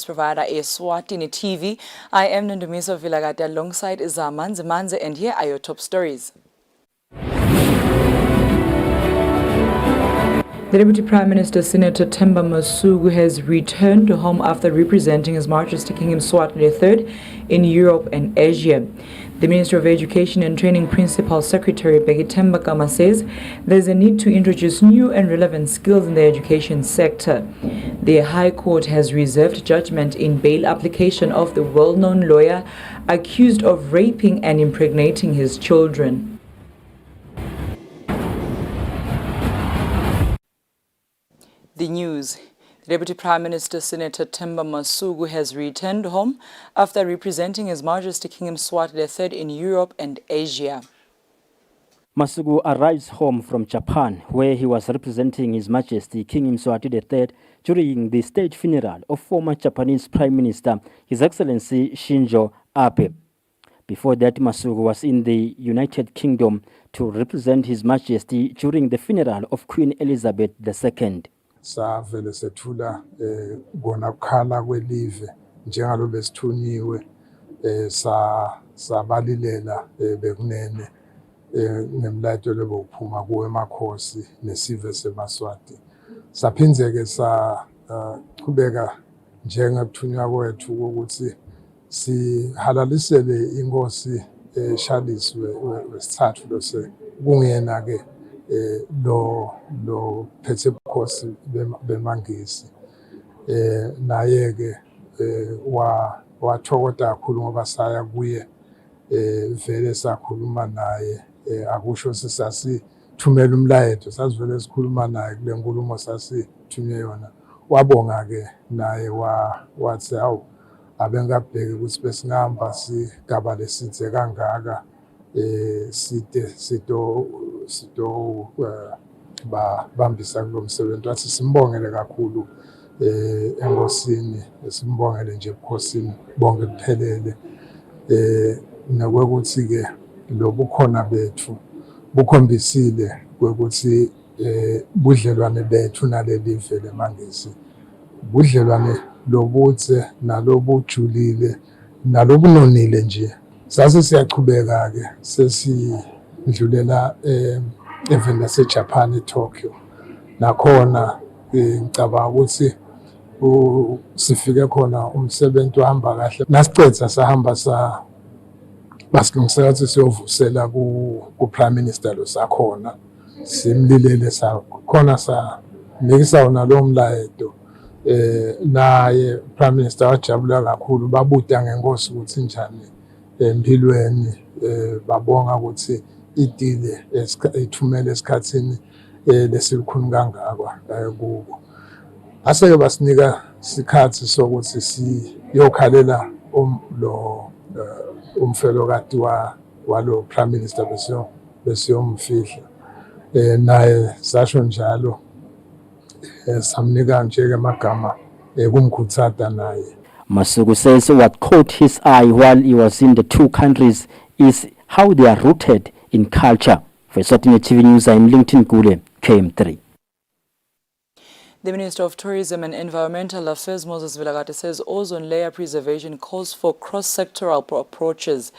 Provider Eswatini TV. I am Ndumiso Vilagati alongside Zamanzi Manze, and here are your top stories. The Deputy Prime Minister, Senator Themba Masuku, has returned home after representing His Majesty King Eswatini III in Europe and Asia. The Minister of Education and Training Principal Secretary Themba Kama says there's a need to introduce new and relevant skills in the education sector. The High Court has reserved judgment in bail application of the well-known lawyer accused of raping and impregnating his children. The news. The Deputy Prime Minister, Senator Themba Masuku, has returned home after representing His Majesty King Eswatini III in Europe and Asia. Masuku arrives home from Japan, where he was representing His Majesty King Eswatini III during the state funeral of former Japanese Prime Minister, His Excellency Shinzo Abe. Before that, Masuku was in the United Kingdom to represent His Majesty during the funeral of Queen Elizabeth II. Savele sethula kona kukhala kwelive njengalo besithunyiwe sabalilela bekunene nemlato lobuphuma kuwe emakhosi nesive seMaswati saphinzeke qhubeka njengathunywa kwethu ukuthi sihalalisele inkosi Charles wesithathu lose kungena ke lo phethe bukhosi bemangisi naye ke wathokoza kakhulu ngoba saya kuye vele sakhuluma naye akusho sisasithumela umlayezo sasivele sikhuluma naye kule nkulumo sasithunywe yona wabonga ke naye wathi awu abengabheki ukuthi besingahamba sigaba lesithe kangaka sito bambisa kulo msebenzi wathi simbongele kakhulu enkosini simbongele nje ebukhosini bonke kuphelele nokuthi ke lo bukhona bethu bukhombisile ukuthi budlelwane bethu nalelive lemangisi budlelwane lobuthe nalobujulile nalobunonile nje sase siyachubeka ke sesidlulela even naseJapan eTokyo nakhona ngicabanga ukuthi sifike khona umsebenzi ohamba kahle nasicetha sahamba basilungisela ukuthi siyovusela ku Prime Minister lo sakhona simlilele sakhona sanikisa wona lo mlayezo naye Prime Minister wajabula kakhulu babuda ngenkosi ukuthi njani empilweni babonga ukuthi idile ithumele esikhathini lesikhulu kangaka kubo aseke basinika isikhathi sokuthi siyokhalela umfelokati walo Prime Minister besiyomfihla naye sasho njalo samnika nje amagama kumkhuthata naye. Masuku says what caught his eye while he was in the two countries is how they are rooted in culture. For Eswatini TV News, I'm Linton Kule, KM3. The Minister of Tourism and Environmental Affairs, Moses Vilagati, says ozone layer preservation calls for cross-sectoral approaches.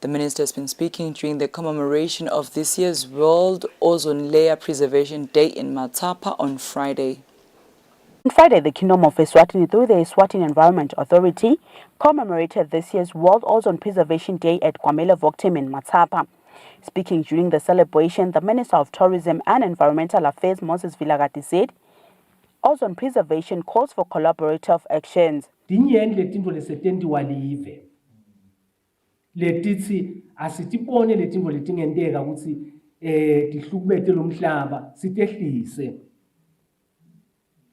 The minister has been speaking during the commemoration of this year's World Ozone Layer Preservation Day in Matapa on Friday. On Friday, the Kingdom of Eswatini, through the Eswatini Environment Authority, commemorated this year's World Ozone Preservation Day at Kwamele Voktem in Matapa. Speaking during the celebration, the Minister of Tourism and Environmental Affairs, Moses Vilagati, said ozone preservation calls for collaborative actions. Letithi asitibone letinto letingenteka ukuthi tihlukubete lo mhlaba sitehlise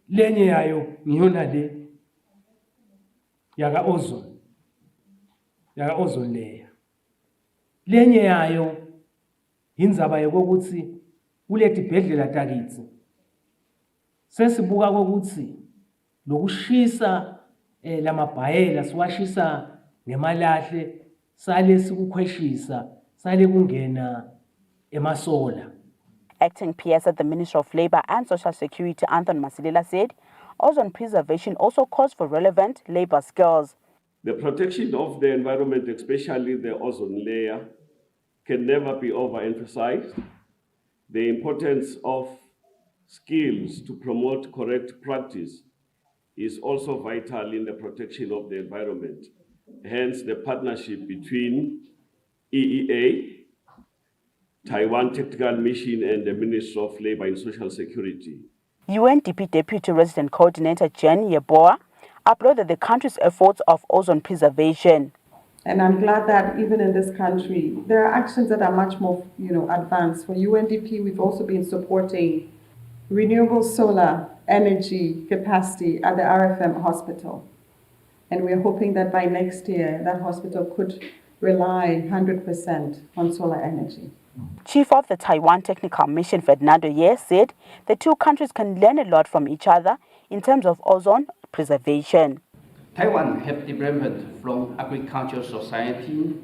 lenye yayo ngiyona le yaka ozone layer lenye yayo indzaba yokuthi kuleti bhedlela takithi sesibuka ukuthi lokushisa lamabhayela siwashisa ngemalahle sale sikukhweshisa sale kungena emasola. Acting PS at the Ministry of Labour and Social Security, Anthony Masilela, said ozone preservation also calls for relevant labor skills. The protection of the environment, especially the ozone layer, can never be overemphasized. The importance of skills to promote correct practice is also vital in the protection of the environment. Hence, the partnership between EEA, Taiwan Technical Mission, and the Ministry of Labor and Social Security. UNDP Deputy Resident Coordinator Jen Yeboah applauded the country's efforts of ozone preservation. And I'm glad that even in this country, there are actions that are much more, advanced. For UNDP, we've also been supporting renewable solar energy capacity at the RFM hospital. And we're hoping that by next year, that hospital could rely 100% on solar energy. Chief of the Taiwan Technical Mission, Fernando Ye, said the two countries can learn a lot from each other in terms of ozone preservation. Taiwan has developed from agricultural society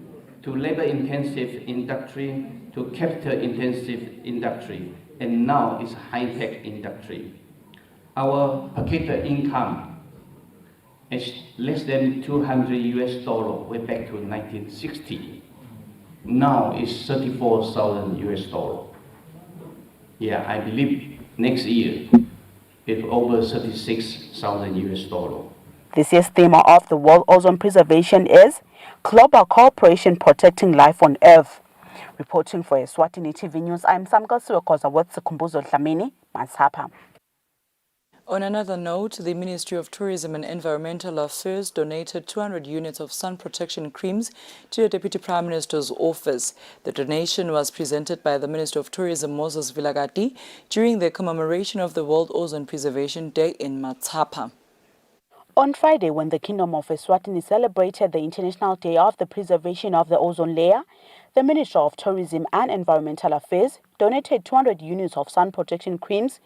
to labor-intensive industry to capital-intensive industry, and now it's high-tech industry. Our per capita income is less than $200 way back to 1960. Now it's $34,000. Yeah, I believe next year it's over $36,000. This year's theme of the World Ozone Preservation is Global Cooperation Protecting Life on Earth. Reporting for Eswatini TV News, I'm Samka Suekoza with Sikumbuzo Dlamini, Mansapa. On another note, the Ministry of Tourism and Environmental Affairs donated 200 units of sun protection creams to the Deputy Prime Minister's office. The donation was presented by the Minister of Tourism, Moses Vilagati, during the commemoration of the World Ozone Preservation Day in Matsapa. On Friday, when the Kingdom of Eswatini celebrated the International Day of the Preservation of the Ozone Layer, the Minister of Tourism and Environmental Affairs donated 200 units of sun protection creams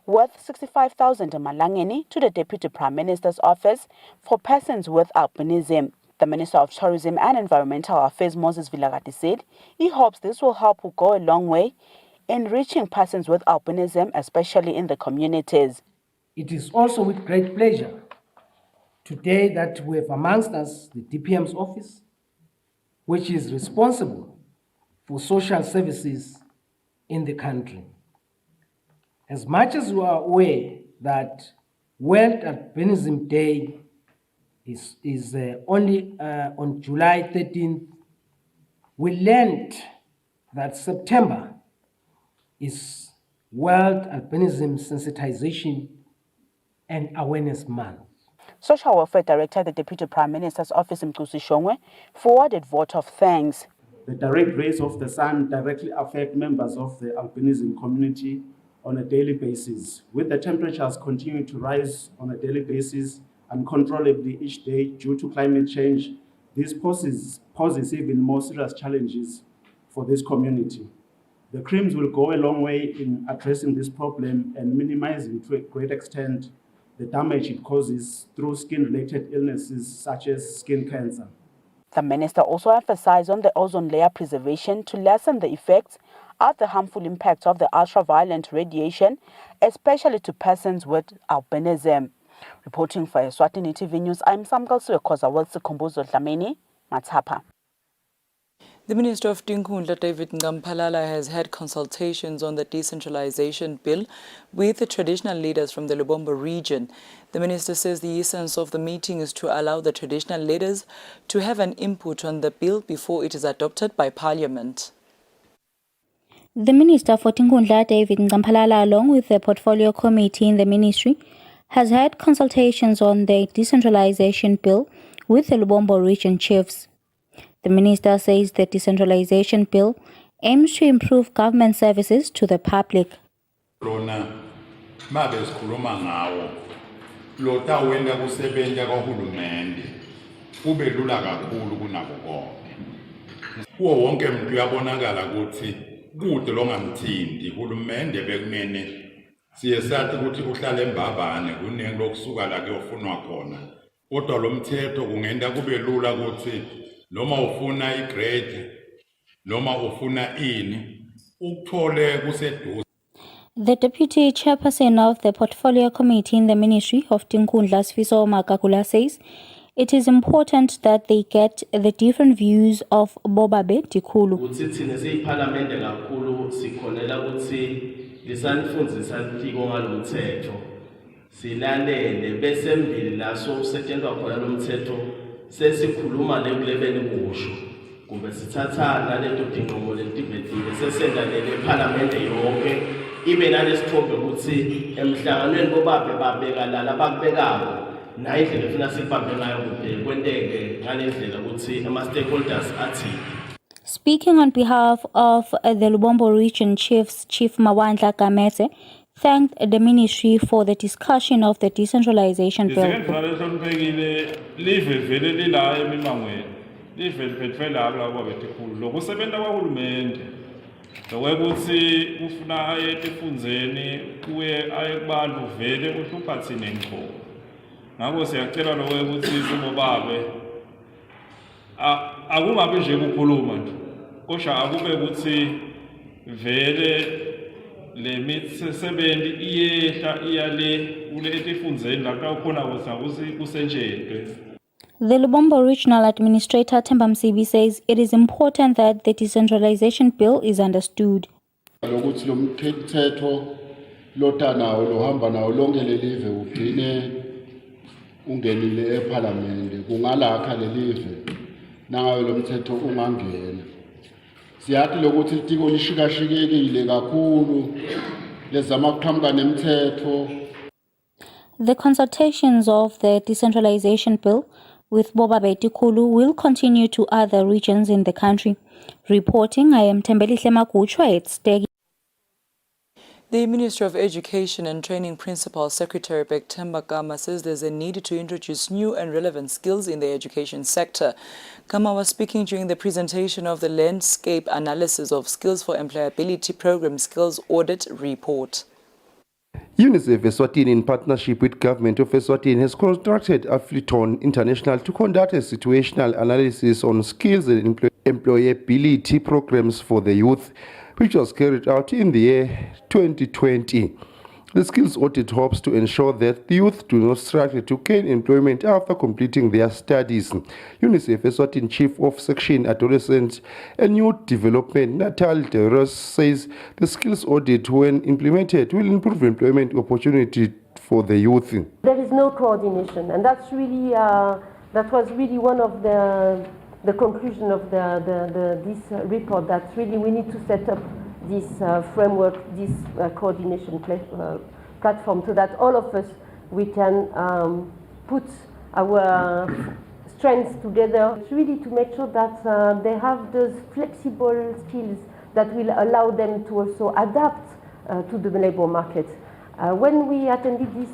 worth 65,000 malangeni to the Deputy Prime Minister's office for persons with albinism. The Minister of Tourism and Environmental Affairs, Moses Vilagati, said he hopes this will help go a long way in reaching persons with albinism, especially in the communities. It is also with great pleasure today that we have amongst us the DPM's office, which is responsible for social services in the country. As much as we are aware that World Albinism Day is only on July 13th, we learned that September is World Albinism Sensitization and Awareness Month. Social Welfare Director, the Deputy Prime Minister's Office, Mkusi Shongwe, forwarded vote of thanks. The direct rays of the sun directly affect members of the albinism community on a daily basis. With the temperatures continuing to rise on a daily basis uncontrollably each day due to climate change, this poses even more serious challenges for this community. The creams will go a long way in addressing this problem and minimizing to a great extent the damage it causes through skin-related illnesses such as skin cancer. The minister also emphasized on the ozone layer preservation to lessen the effects of the harmful impacts of the ultraviolet radiation, especially to persons with albinism. Reporting for Eswatini TV News, I'm Samkal Suekoza with Sikumbuzo Dlamini, Matsapa. The Minister of Tinkundla, David Ngamphalala, has had consultations on the Decentralization Bill with the traditional leaders from the Lubombo region. The minister says the essence of the meeting is to allow the traditional leaders to have an input on the bill before it is adopted by Parliament. The Minister for Tinkundla, David Ngamphalala, along with the Portfolio Committee in the ministry, has had consultations on the Decentralization Bill with the Lubombo region chiefs. The minister says the Decentralization Bill aims to improve government services to the public. Kude longamthindi hulumende bekunene siyesathi ukuthi uhlala embabane kunenge lokusuka la kuyofunwa khona kodwa lo mthetho kungenda kube lula ukuthi noma ufuna igrade noma ufuna ini ukuthole kuseduze. The Deputy Chairperson of the Portfolio Committee in the Ministry of Tinkundla Sfiso Makakula says it is important that they get the different views of Bobabe Tikulu. Ukuthi thina siyiphalamende kakhulu sikhonela ukuthi lisanifundzisa litiko ngalomthetho silalele bese mbili laso usetshenzwa khona lomthetho sesikhuluma nekulebeni kusho kumbe sithatha naleto dinqumo letibhedile sesendanele ephalamende yonke ibe nalesithombe ukuthi emhlanganweni bobabe babeka lala bakubekako nayindlela efuna sibambe ngayo kude kwenteke ngalendlela ukuthi ama-stakeholders athi. Speaking on behalf of the Lubombo Region Chiefs, Chief Mawandla Gamete thanked the ministry for the discussion of the decentralization bill. Akungabe nje ukukhuluma nje kodwa akube ukuthi vele le misebenzi iyehla iyale kule etifundzeni lapha khona kusenjentwe. The Lubombo Regional Administrator Themba Msibi says it is important that the decentralization bill is understood. Lokuthi lo mthetho lota nawo lohamba nawo lonke lelive ugcine ungenile eParliament kungalakha lelive nangayo lo mthetho ungangena siyathi lokuthi litiko lishikashikekile kakhulu lezama ukuqhamuka nemithetho. The consultations of the decentralization bill with Bobabe Tikulu will continue to other regions in the country. Reporting, I am Tembelihle Makuchwa at Stegi. The Ministry of Education and Training Principal Secretary Bektemba Gama says there's a need to introduce new and relevant skills in the education sector. Gama was speaking during the presentation of the Landscape Analysis of Skills for Employability Program Skills Audit Report. UNICEF Eswatini, in partnership with Government of Eswatini, has contracted Affliton International to conduct a situational analysis on skills and employability programs for the youth, which was carried out in the year 2020. The skills audit hopes to ensure that the youth do not struggle to gain employment after completing their studies. UNICEF Eswatini Chief of Section Adolescent and Youth Development Natal Deros says the skills audit, when implemented, will improve employment opportunity for the youth. There is no coordination, and that's really that was really one of the conclusion of this report, that really we need to set up this framework, this coordination platform, so that all of us, we can put our strengths together. It's really to make sure that they have those flexible skills that will allow them to also adapt to the labor market. When we attended this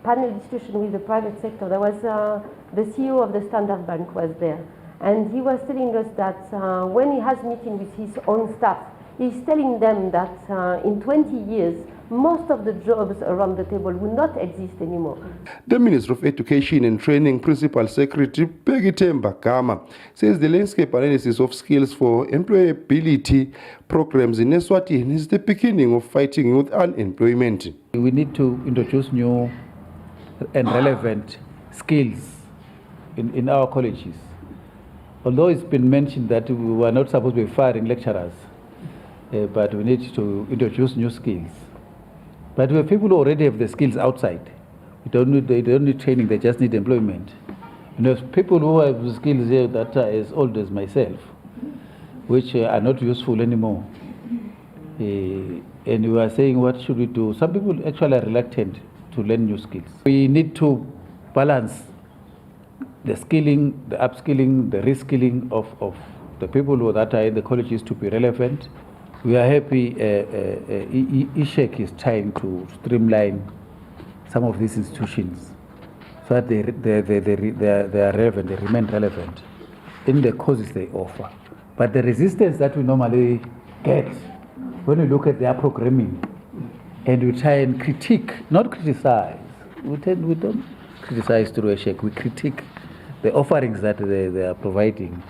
panel discussion with the private sector, there was the CEO of the Standard Bank was there, and he was telling us that when he has meeting with his own staff, he's telling them that in 20 years, most of the jobs around the table will not exist anymore. The Minister of Education and Training Principal Secretary Bektemba Gama says the landscape analysis of skills for employability programs in Eswatini is the beginning of fighting youth unemployment. We need to introduce new and relevant skills in our colleges. Although it's been mentioned that we were not supposed to be firing lecturers, but we need to introduce new skills. But we have people who already have the skills outside. They don't need training, they just need employment. And there's people who have skills here that are as old as myself, which are not useful anymore. And we are saying, what should we do? Some people actually are reluctant to learn new skills. We need to balance the skilling, the upskilling, the reskilling of the people that are in the colleges to be relevant. We are happy ISHEC is trying to streamline some of these institutions so that they are relevant, they remain relevant in the courses they offer. But the resistance that we normally get when we look at their programming and we try and critique, not criticize, we don't criticize through ISHEC, we critique the offerings that they are providing.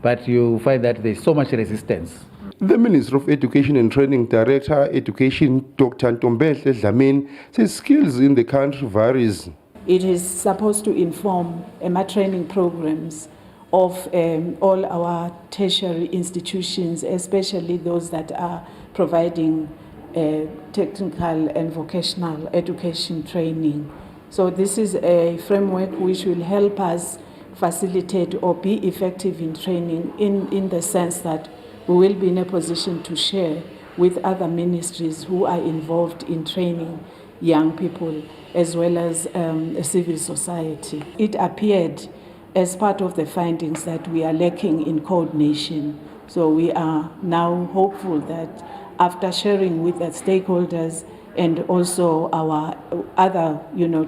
But you find that there's so much resistance. The Minister of Education and Training Director, Education, Dr. Ntombehle Dlamini, says skills in the country varies. It is supposed to inform training programs of all our tertiary institutions, especially those that are providing technical and vocational education training. So this is a framework which will help us facilitate or be effective in training in the sense that we will be in a position to share with other ministries who are involved in training young people as well as civil society. It appeared as part of the findings that we are lacking in coordination. So we are now hopeful that after sharing with the stakeholders and also our other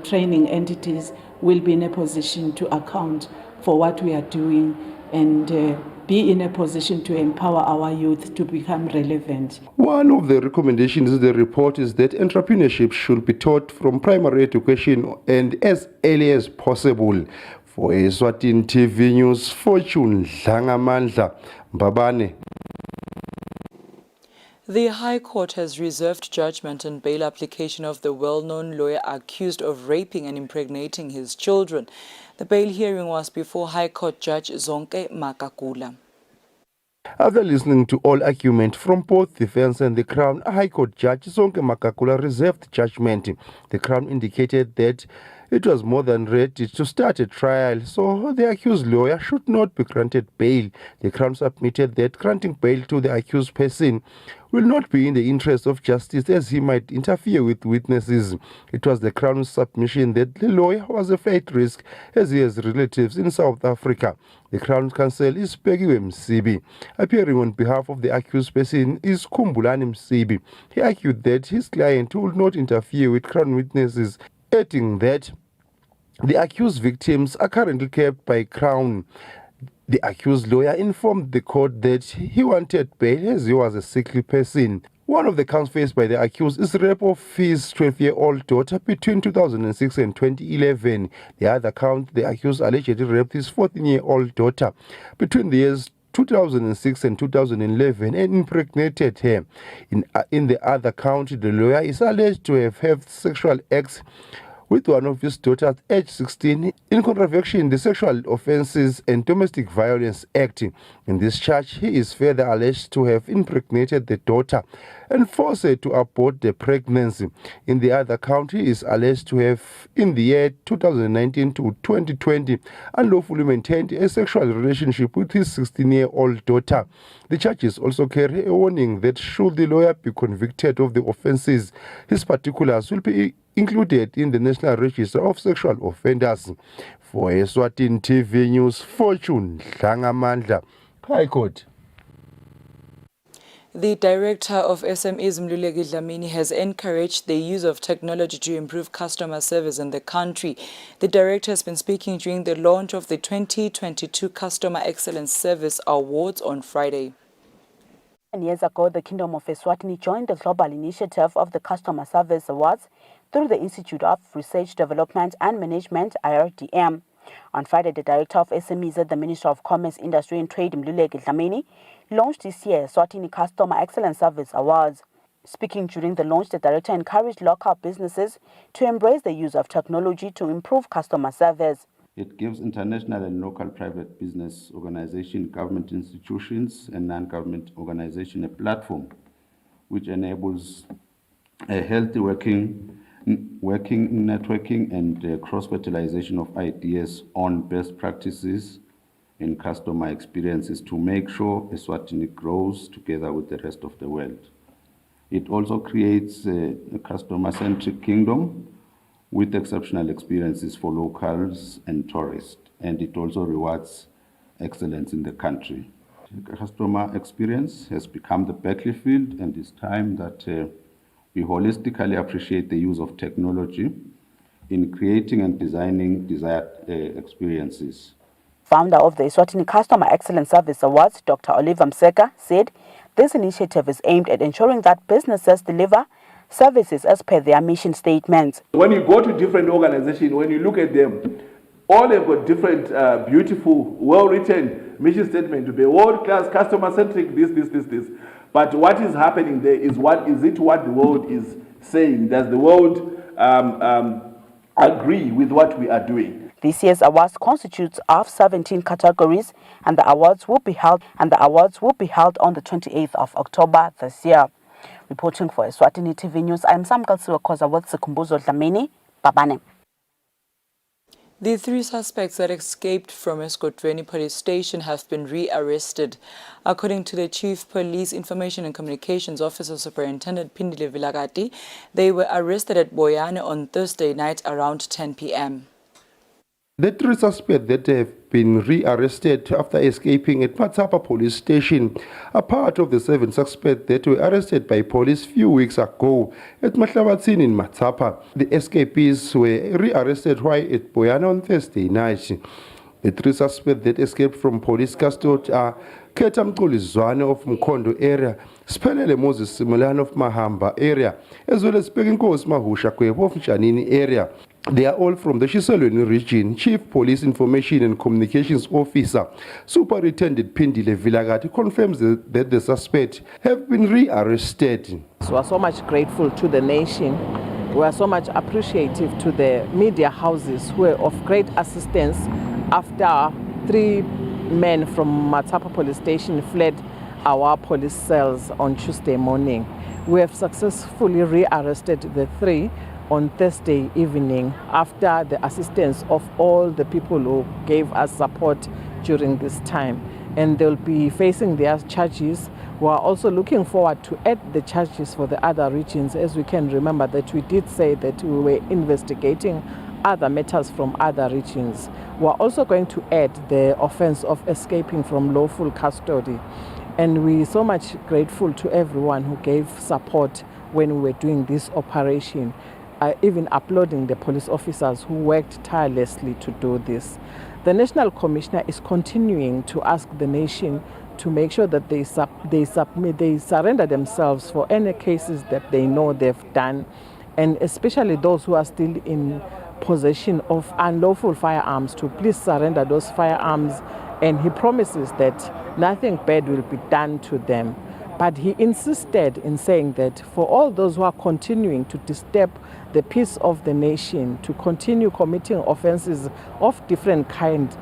training entities, we'll be in a position to account for what we are doing and be in a position to empower our youth to become relevant. One of the recommendations in the report is that entrepreneurship should be taught from primary education and as early as possible. For Eswatini TV News, Fortune Dlangamandla Mbabane. The High Court has reserved judgment on bail application of the well-known lawyer accused of raping and impregnating his children. The bail hearing was before High Court Judge Zonke Makakula. After listening to all argument from both defense and the Crown, High Court Judge Zonke Makakula reserved judgment. The Crown indicated that it was more than ready to start a trial, so the accused lawyer should not be granted bail. The Crown submitted that granting bail to the accused person will not be in the interest of justice as he might interfere with witnesses. It was the Crown's submission that the lawyer was a flight risk as he has relatives in South Africa. The Crown Counsel is Pegiwe Msibi. Appearing on behalf of the accused person is Kumbulani Msibi. He argued that his client would not interfere with Crown witnesses, adding that the accused victims are currently kept by Crown. The accused lawyer informed the court that he wanted bail as he was a sickly person. One of the counts faced by the accused is rape of his 12-year-old daughter between 2006 and 2011. The other count, the accused allegedly raped his 14-year-old daughter between the years 2006 and 2011 and impregnated her. In the other count, the lawyer is alleged to have had sexual acts with one of his daughters aged 16 in contravention the Sexual Offences and Domestic Violence Act. In this charge, he is further alleged to have impregnated the daughter and forced her to abort the pregnancy. In the other count, he is alleged to have, in the year 2019 to 2020, unlawfully maintained a sexual relationship with his 16-year-old daughter. The charges also carry a warning that should the lawyer be convicted of the offences, his particulars will be included in the National Register of Sexual Offenders. For Eswatini TV News, Fortune Dlangamandla, High Court. The Director of SMEs, Mluleki Dlamini, has encouraged the use of technology to improve customer service in the country. The Director has been speaking during the launch of the 2022 Customer Excellence Service Awards on Friday. 10 years ago, the Kingdom of Eswatini joined the global initiative of the Customer Service Awards through the Institute of Research, Development and Management, IRDM. On Friday, the Director of SMEs at the Ministry of Commerce, Industry and Trade, Mluleki Dlamini, launched this year's Eswatini Customer Excellence Service Awards. Speaking during the launch, the Director encouraged local businesses to embrace the use of technology to improve customer service. It gives international and local private business organizations, government institutions, and non-government organizations a platform which enables a healthy working, networking, and cross-fertilization of ideas on best practices in customer experiences to make sure Eswatini grows together with the rest of the world. It also creates a customer-centric kingdom with exceptional experiences for locals and tourists, and it also rewards excellence in the country. Customer experience has become the battlefield, and it's time that we holistically appreciate the use of technology in creating and designing desired experiences. Founder of the Eswatini Customer Excellence Service Awards, Dr. Oliver Mseka, said this initiative is aimed at ensuring that businesses deliver services as per their mission statements. When you go to different organizations, when you look at them, all have got different beautiful, well-written mission statement to be world-class, customer-centric, this. But what is happening there is what the world is saying? Does the world agree with what we are doing? This year's awards constitutes of 17 categories, and the awards will be held on the 28th of October this year. Reporting for Eswatini TV News, I am Sam Kalsiwakoza with Sikumbuzo Dlamini. Babane. The 3 suspects that escaped from Eswatini police station have been rearrested. According to the Chief Police Information and Communications Officer Superintendent Pindile Vilagati, they were arrested at Boyane on Thursday night around 10 p.m. The 3 suspects that have been rearrested after escaping at Matsapa police station are part of the 7 suspects that were arrested by police few weeks ago at Eswatini in Matsapa. The escapees were rearrested while at Boyane on Thursday night. The 3 suspects that escaped from police custody are Keta Mkulizwane of Mkondo area, Spelele Moses Simulano of Mahamba area, as well as Peginkos Mahusha Kwebo of Mchanini area. They are all from the Shiselweni region. Chief Police Information and Communications Officer Superintendent Pindile Vilagati confirms that the suspects have been rearrested. So we are so much grateful to the nation. We are so much appreciative to the media houses who were of great assistance after 3 men from Matsapa police station fled our police cells on Tuesday morning. We have successfully rearrested the 3 on Thursday evening after the assistance of all the people who gave us support during this time. And they'll be facing their charges. We are also looking forward to add the charges for the other regions, as we can remember that we did say that we were investigating other matters from other regions. We are also going to add the offense of escaping from lawful custody. And we're so much grateful to everyone who gave support when we were doing this operation. Even applauding the police officers who worked tirelessly to do this. The National Commissioner is continuing to ask the nation to make sure that they surrender themselves for any cases that they know they've done, and especially those who are still in possession of unlawful firearms to please surrender those firearms, and he promises that nothing bad will be done to them. But he insisted in saying that for all those who are continuing to disturb the peace of the nation, to continue committing offenses of different kind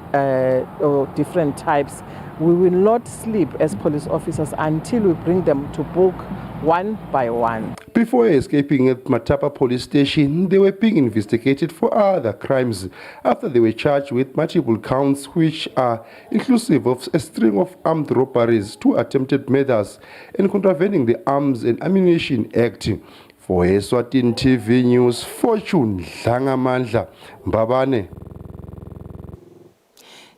or different types, we will not sleep as police officers until we bring them to book one by one. Before escaping at Matsapa police station, they were being investigated for other crimes after they were charged with multiple counts, which are inclusive of a string of armed robberies, 2 attempted murders, and contravening the Arms and Ammunition Act. For Eswatini TV News, Fortune Dlangamandla, Mbabane.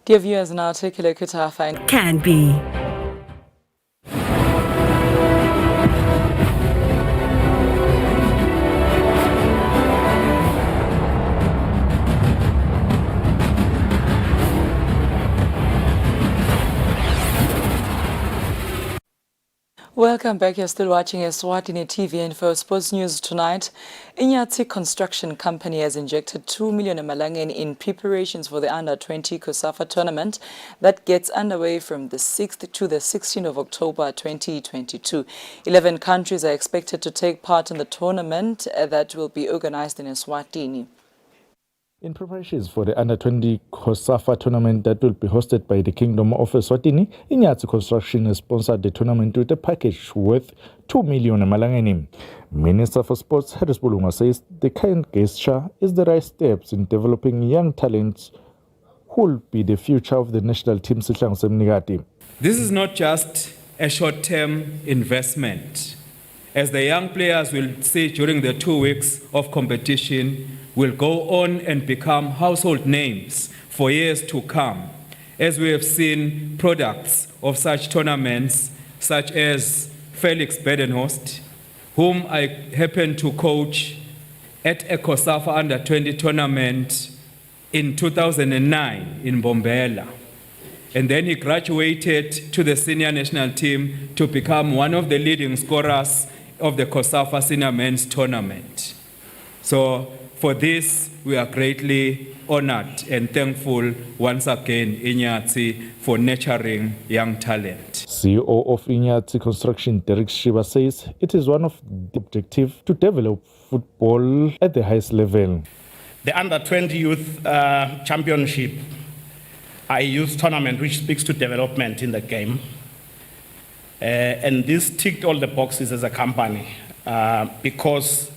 Dear viewers, now take a look at our final. Can be. Welcome back. You're still watching Eswatini TV, and for sports news tonight, Inyati Construction Company has injected 2 million emalangeni in preparations for the Under-20 COSAFA tournament that gets underway from the 6th to the 16th of October 2022. 11 countries are expected to take part in the tournament that will be organized in Eswatini. In preparations for the Under-20 COSAFA tournament that will be hosted by the Kingdom of Eswatini, Inyati Construction has sponsored the tournament with a package worth 2 million emalangeni. Minister for Sports Harris Bulunga says the kind gesture is the right steps in developing young talents who will be the future of the national team. This is not just a short-term investment. As the young players will see during the 2 weeks of competition, will go on and become household names for years to come, as we have seen products of such tournaments, such as Felix Bedenhorst, whom I happened to coach at a COSAFA Under-20 tournament in 2009 in Bombela. And then he graduated to the senior national team to become one of the leading scorers of the COSAFA Senior Men's Tournament. So for this, we are greatly honored and thankful once again, Inyati, for nurturing young talent. CEO of Inyati Construction, Derek Shiba, says it is one of the objectives to develop football at the highest level. The Under-20 Youth Championship, a youth tournament which speaks to development in the game. And this ticked all the boxes as a company because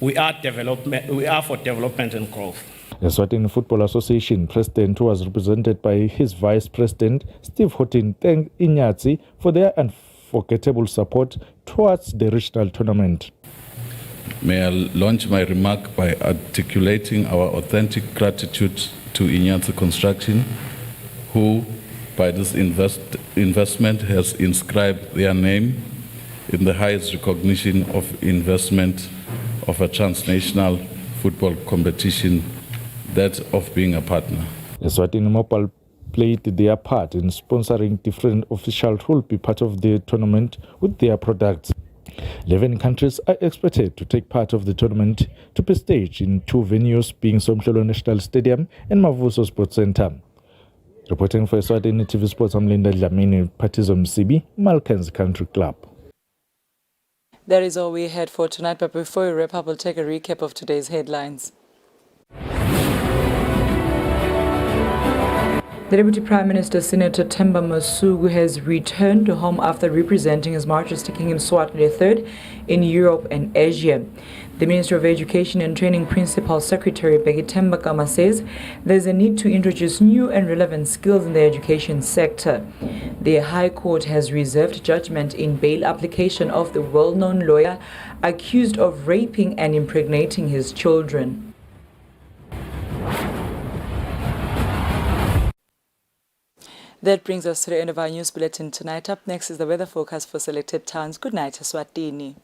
we are for development and growth. The Eswatini Football Association president, who was represented by his vice president, Steve Houghton, thanked Inyati for their unforgettable support towards the regional tournament. May I launch my remark by articulating our authentic gratitude to Inyati Construction, who, by this investment, has inscribed their name in the highest recognition of investment of a transnational football competition, that of being a partner. Eswatini Mobile played their part in sponsoring different officials who will be part of the tournament with their products. 11 countries are expected to take part of the tournament, to be staged in 2 venues, being Somhlolo National Stadium and Mavuso Sports Center. Reporting for Eswatini TV Sports, I'm Linda Dlamini, Partizo Msibi, Malkans Country Club. That is all we had for tonight, but before we wrap up, we'll take a recap of today's headlines. The Deputy Prime Minister, Senator Themba Masuku, has returned to home after representing his Majesty King Eswatini III in Europe and Asia. The Minister of Education and Training Principal Secretary Themba Kama says there's a need to introduce new and relevant skills in the education sector. The High Court has reserved judgment in bail application of the well-known lawyer accused of raping and impregnating his children. That brings us to the end of our news bulletin tonight. Up next is the weather forecast for selected towns. Good night, Eswatini.